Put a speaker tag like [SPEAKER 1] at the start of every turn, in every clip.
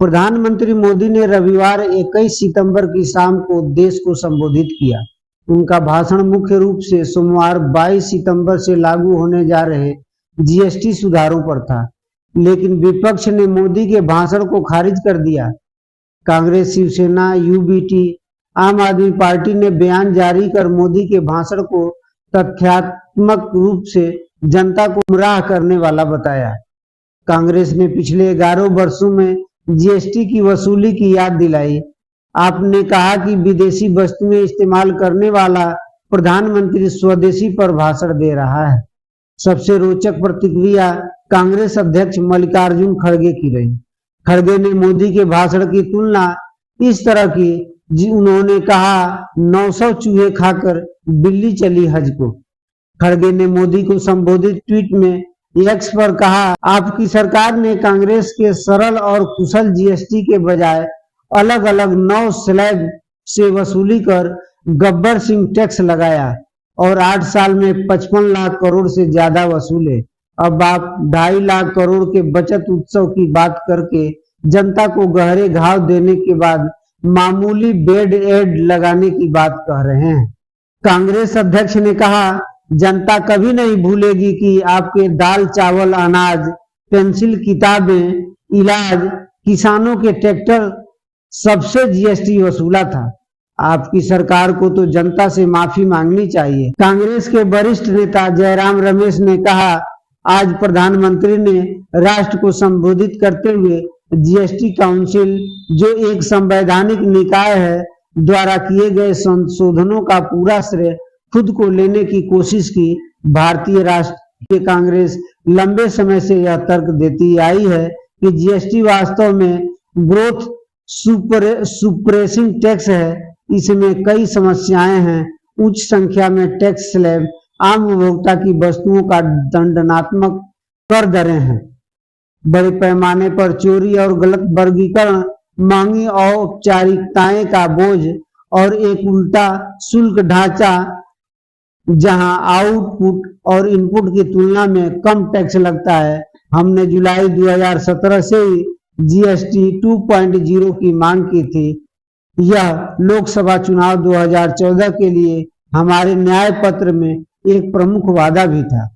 [SPEAKER 1] प्रधानमंत्री मोदी ने रविवार 21 सितंबर की शाम को देश को संबोधित किया। उनका भाषण मुख्य रूप से सोमवार 22 सितंबर से लागू होने जा रहे जीएसटी सुधारों पर था, लेकिन विपक्ष ने मोदी के भाषण को खारिज कर दिया। कांग्रेस, शिवसेना, यूबीटी, आम आदमी पार्टी ने बयान जारी कर मोदी के भाषण को तथ्यात्मक रूप से जनता को गुमराह करने वाला बताया। कांग्रेस ने पिछले 11 वर्षों में जीएसटी की वसूली की याद दिलाई। आपने कहा कि विदेशी वस्तुएं इस्तेमाल करने वाला प्रधानमंत्री स्वदेशी पर भाषण दे रहा है। सबसे रोचक प्रतिक्रिया कांग्रेस अध्यक्ष मल्लिकार्जुन खड़गे की रही। खड़गे ने मोदी के भाषण की तुलना इस तरह की उन्होंने कहा 900 चूहे खाकर बिल्ली चली हज को। खड़गे ने मोदी को संबोधित ट्वीट में एक्स पर कहा, आपकी सरकार ने कांग्रेस के सरल और कुशल जीएसटी के बजाय अलग अलग 9 स्लैब से वसूली कर गब्बर सिंह टैक्स लगाया और 8 साल में 55 लाख करोड़ से ज्यादा वसूले। अब आप 2.5 लाख करोड़ के बचत उत्सव की बात करके जनता को गहरे घाव देने के बाद मामूली बेड एड लगाने की बात कह रहे हैं। कांग्रेस अध्यक्ष ने कहा, जनता कभी नहीं भूलेगी कि आपके दाल, चावल, अनाज, पेंसिल, किताबें, इलाज, किसानों के ट्रैक्टर सबसे जीएसटी वसूला था। आपकी सरकार को तो जनता से माफी मांगनी चाहिए। कांग्रेस के वरिष्ठ नेता जयराम रमेश ने कहा, आज प्रधानमंत्री ने राष्ट्र को संबोधित करते हुए जीएसटी काउंसिल, जो एक संवैधानिक निकाय है, द्वारा किए गए संशोधनों का पूरा श्रेय खुद को लेने की कोशिश की। भारतीय राष्ट्रीय कांग्रेस लंबे समय से यह तर्क देती आई है कि जीएसटी वास्तव में ग्रोथ सुप्रेसिंग टैक्स है। इसमें कई समस्याएं हैं। उच्च संख्या में टैक्स स्लैब, आम उपभोक्ता की वस्तुओं का दंडात्मक कर दरें हैं, बड़े पैमाने पर चोरी और गलत वर्गीकरण, महंगी औपचारिकताएं का बोझ और एक उल्टा शुल्क ढांचा जहां आउटपुट और इनपुट की तुलना में कम टैक्स लगता है। हमने जुलाई 2017 से ही जीएसटी 2.0 की मांग की थी। यह लोकसभा चुनाव 2014 के लिए हमारे न्याय पत्र में एक प्रमुख वादा भी था।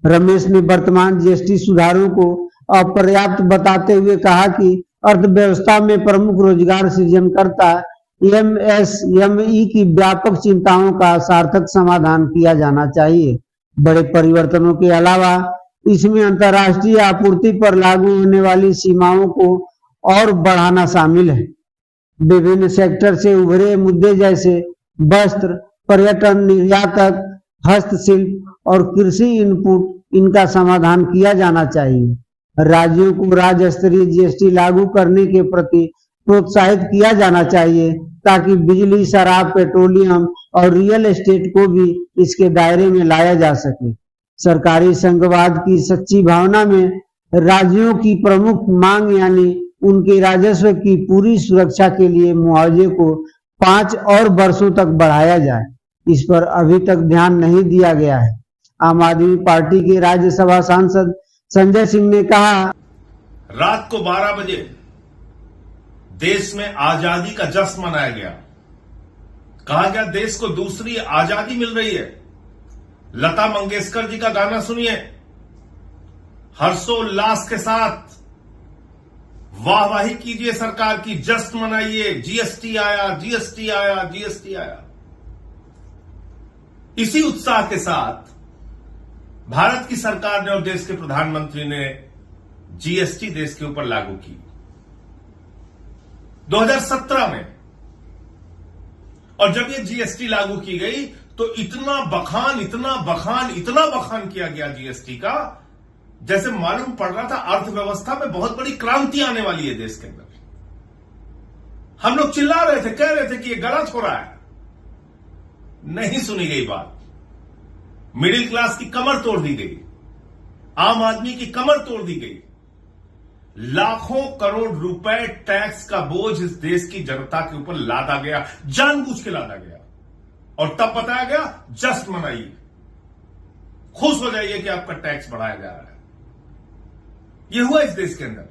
[SPEAKER 1] रमेश ने वर्तमान जीएसटी सुधारों को अपर्याप्त बताते हुए कहा कि अर्थव्यवस्था में प्रमुख रोजगार सृजनकर्ता एमएसएमई की व्यापक चिंताओं का सार्थक समाधान किया जाना चाहिए। बड़े परिवर्तनों के अलावा इसमें अंतर्राष्ट्रीय आपूर्ति पर लागू होने वाली सीमाओं को और बढ़ाना शामिल है। विभिन्न सेक्टर से उभरे मुद्दे जैसे वस्त्र, पर्यटन, निर्यातक, हस्तशिल्प और कृषि इनपुट, इनका समाधान किया जाना चाहिए। राज्यों को राज्य स्तरीय जीएसटी लागू करने के प्रति प्रोत्साहित किया जाना चाहिए ताकि बिजली, शराब, पेट्रोलियम और रियल एस्टेट को भी इसके दायरे में लाया जा सके। सरकारी संघवाद की सच्ची भावना में राज्यों की प्रमुख मांग यानी उनके राजस्व की पूरी सुरक्षा के लिए मुआवजे को 5 और वर्षों तक बढ़ाया जाए, इस पर अभी तक ध्यान नहीं दिया गया है। आम आदमी पार्टी के राज्यसभा सांसद संजय सिंह ने कहा,
[SPEAKER 2] रात को 12 बजे देश में आजादी का जश्न मनाया गया। कहा गया देश को दूसरी आजादी मिल रही है। लता मंगेशकर जी का गाना सुनिए, हर्षोल्लास के साथ वाहवाही कीजिए सरकार की, जश्न मनाइए, जीएसटी आया, जीएसटी आया, जीएसटी आया। इसी उत्साह के साथ भारत की सरकार ने और देश के प्रधानमंत्री ने जीएसटी देश के ऊपर लागू की 2017 में। और जब ये जीएसटी लागू की गई तो इतना बखान किया गया जीएसटी का, जैसे मालूम पड़ रहा था अर्थव्यवस्था में बहुत बड़ी क्रांति आने वाली है देश के अंदर। हम लोग चिल्ला रहे थे, कह रहे थे कि ये गलत हो रहा है। नहीं सुनी गई बात। मिडिल क्लास की कमर तोड़ दी गई, आम आदमी की कमर तोड़ दी गई। लाखों करोड़ रुपए टैक्स का बोझ इस देश की जनता के ऊपर लादा गया, जानबूझ के लादा गया। और तब बताया गया जश्न मनाइए, खुश हो जाइए कि आपका टैक्स बढ़ाया जा रहा है। यह हुआ इस देश के अंदर।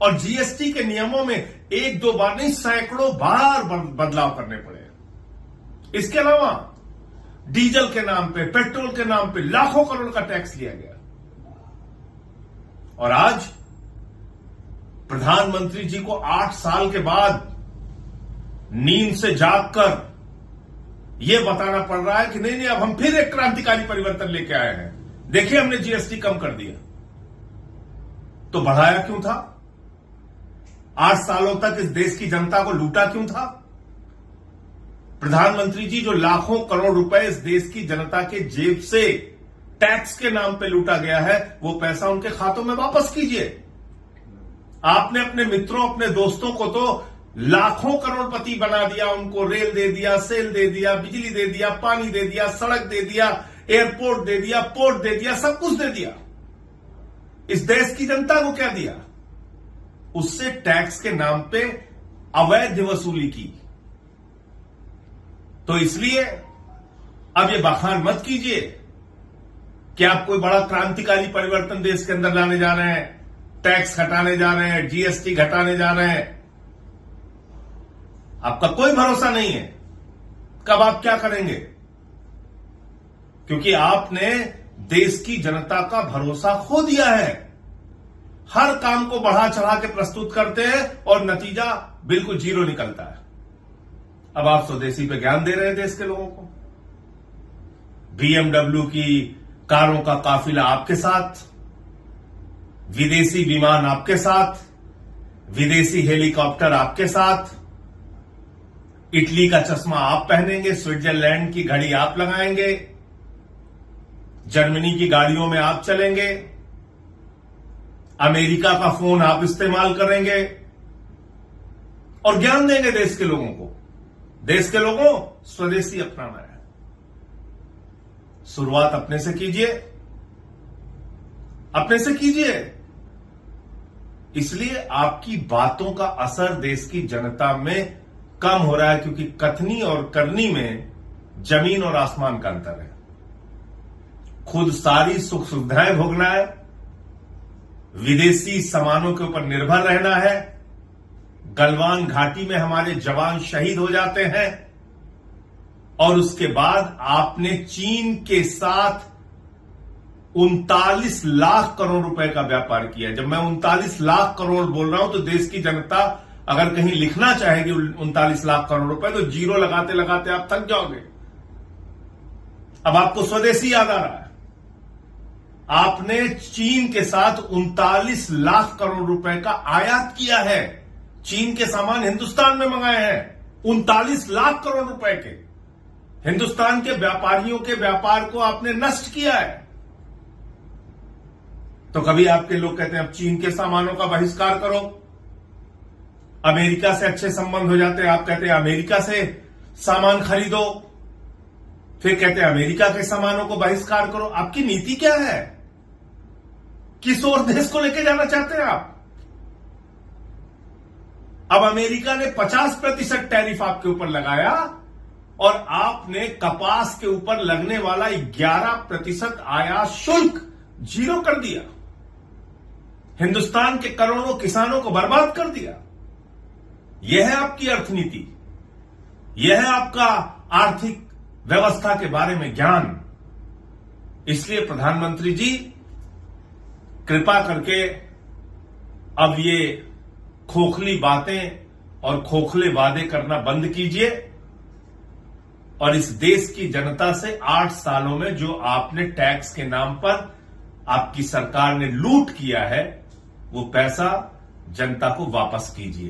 [SPEAKER 2] और जीएसटी के नियमों में एक दो बार नहीं, सैकड़ों बार बदलाव करने पड़े। इसके अलावा डीजल के नाम पे, पेट्रोल के नाम पे लाखों करोड़ का टैक्स लिया गया। और आज प्रधानमंत्री जी को 8 साल के बाद नींद से जागकर यह बताना पड़ रहा है कि नहीं नहीं, अब हम फिर एक क्रांतिकारी परिवर्तन लेके आए हैं। देखिए, हमने जीएसटी कम कर दिया। तो बढ़ाया क्यों था? 8 सालों तक इस देश की जनता को लूटा क्यों था? प्रधानमंत्री जी, जो लाखों करोड़ रुपए इस देश की जनता के जेब से टैक्स के नाम पे लूटा गया है, वो पैसा उनके खातों में वापस कीजिए। आपने अपने मित्रों, अपने दोस्तों को तो लाखों करोड़पति बना दिया, उनको रेल दे दिया, सेल दे दिया, बिजली दे दिया, पानी दे दिया, सड़क दे दिया, एयरपोर्ट दे दिया, पोर्ट दे दिया, सब कुछ दे दिया। इस देश की जनता को क्या दिया? उससे टैक्स के नाम पे अवैध वसूली की। तो इसलिए अब ये बखान मत कीजिए कि आप कोई बड़ा क्रांतिकारी परिवर्तन देश के अंदर लाने जा रहे हैं, टैक्स घटाने जा रहे हैं, जीएसटी घटाने जा रहे हैं। आपका कोई भरोसा नहीं है कब आप क्या करेंगे, क्योंकि आपने देश की जनता का भरोसा खो दिया है। हर काम को बढ़ा चढ़ा के प्रस्तुत करते हैं और नतीजा बिल्कुल जीरो निकलता है। अब आप स्वदेशी पे ज्ञान दे रहे हैं देश के लोगों को। बीएमडब्ल्यू की कारों का काफिला आपके साथ, विदेशी विमान आपके साथ, विदेशी हेलीकॉप्टर आपके साथ, इटली का चश्मा आप पहनेंगे, स्विट्जरलैंड की घड़ी आप लगाएंगे, जर्मनी की गाड़ियों में आप चलेंगे, अमेरिका का फोन आप इस्तेमाल करेंगे और ज्ञान देंगे देश के लोगों को। देश के लोगों, स्वदेशी अपनाना है। शुरुआत अपने से कीजिए, अपने से कीजिए। इसलिए आपकी बातों का असर देश की जनता में कम हो रहा है, क्योंकि कथनी और करनी में जमीन और आसमान का अंतर है। खुद सारी सुख सुविधाएं भोगना है, विदेशी सामानों के ऊपर निर्भर रहना है। गलवान घाटी में हमारे जवान शहीद हो जाते हैं और उसके बाद आपने चीन के साथ 39 लाख करोड़ रुपए का व्यापार किया। जब मैं 39 लाख करोड़ बोल रहा हूं तो देश की जनता अगर कहीं लिखना चाहेगी 39 लाख करोड़ रुपए, तो जीरो लगाते लगाते आप थक जाओगे। अब आपको स्वदेशी याद आ रहा है। आपने चीन के साथ 39 लाख करोड़ रुपए का आयात किया है। चीन के सामान हिंदुस्तान में मंगाए हैं 39 लाख करोड़ रुपए के। हिंदुस्तान के व्यापारियों के व्यापार को आपने नष्ट किया है। तो कभी आपके लोग कहते हैं अब चीन के सामानों का बहिष्कार करो, अमेरिका से अच्छे संबंध हो जाते हैं, आप कहते हैं अमेरिका से सामान खरीदो, फिर कहते हैं अमेरिका के सामानों को बहिष्कार करो। आपकी नीति क्या है? किस ओर देश को लेके जाना चाहते हैं आप? अब अमेरिका ने 50% टैरिफ आपके ऊपर लगाया और आपने कपास के ऊपर लगने वाला 11% आयात शुल्क जीरो कर दिया। हिंदुस्तान के करोड़ों किसानों को बर्बाद कर दिया। यह है आपकी अर्थनीति, यह है आपका आर्थिक व्यवस्था के बारे में ज्ञान। इसलिए प्रधानमंत्री जी, कृपा करके अब ये खोखली बातें और खोखले वादे करना बंद कीजिए और इस देश की जनता से 8 सालों में जो आपने टैक्स के नाम पर आपकी सरकार ने लूट किया है, वो पैसा जनता को वापस कीजिए।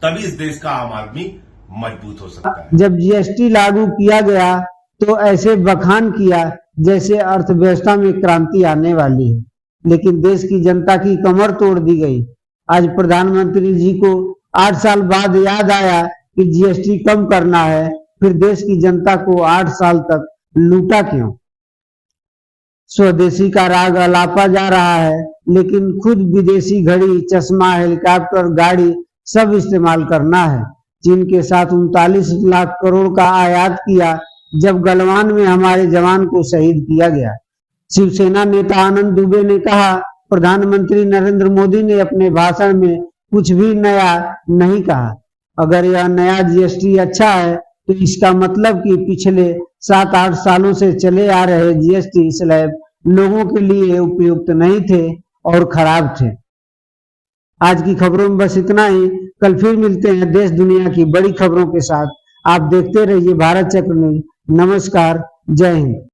[SPEAKER 2] तभी इस देश का आम आदमी मजबूत हो सकता है।
[SPEAKER 1] जब जीएसटी लागू किया गया तो ऐसे बखान किया जैसे अर्थव्यवस्था में क्रांति आने वाली है, लेकिन देश की जनता की कमर तोड़ दी गई। आज प्रधानमंत्री जी को 8 साल बाद याद आया कि जीएसटी कम करना है, फिर देश की जनता को 8 साल तक लूटा क्यों? स्वदेशी का राग अलापा जा रहा है, लेकिन खुद विदेशी घड़ी, चश्मा, हेलीकॉप्टर, गाड़ी सब इस्तेमाल करना है। चीन के साथ 39 लाख करोड़ का आयात किया जब गलवान में हमारे जवान को शहीद किया गया। शिवसेना नेता आनंद दुबे ने कहा प्रधानमंत्री नरेंद्र मोदी ने अपने भाषण में कुछ भी नया नहीं कहा। अगर यह नया जीएसटी अच्छा है तो इसका मतलब कि पिछले 7-8 सालों से चले आ रहे जीएसटी स्लैब लोगों के लिए उपयुक्त नहीं थे और खराब थे। आज की खबरों में बस इतना ही। कल फिर मिलते हैं देश दुनिया की बड़ी खबरों के साथ। आप देखते रहिए भारत चक्र न्यूज। नमस्कार, जय हिंद।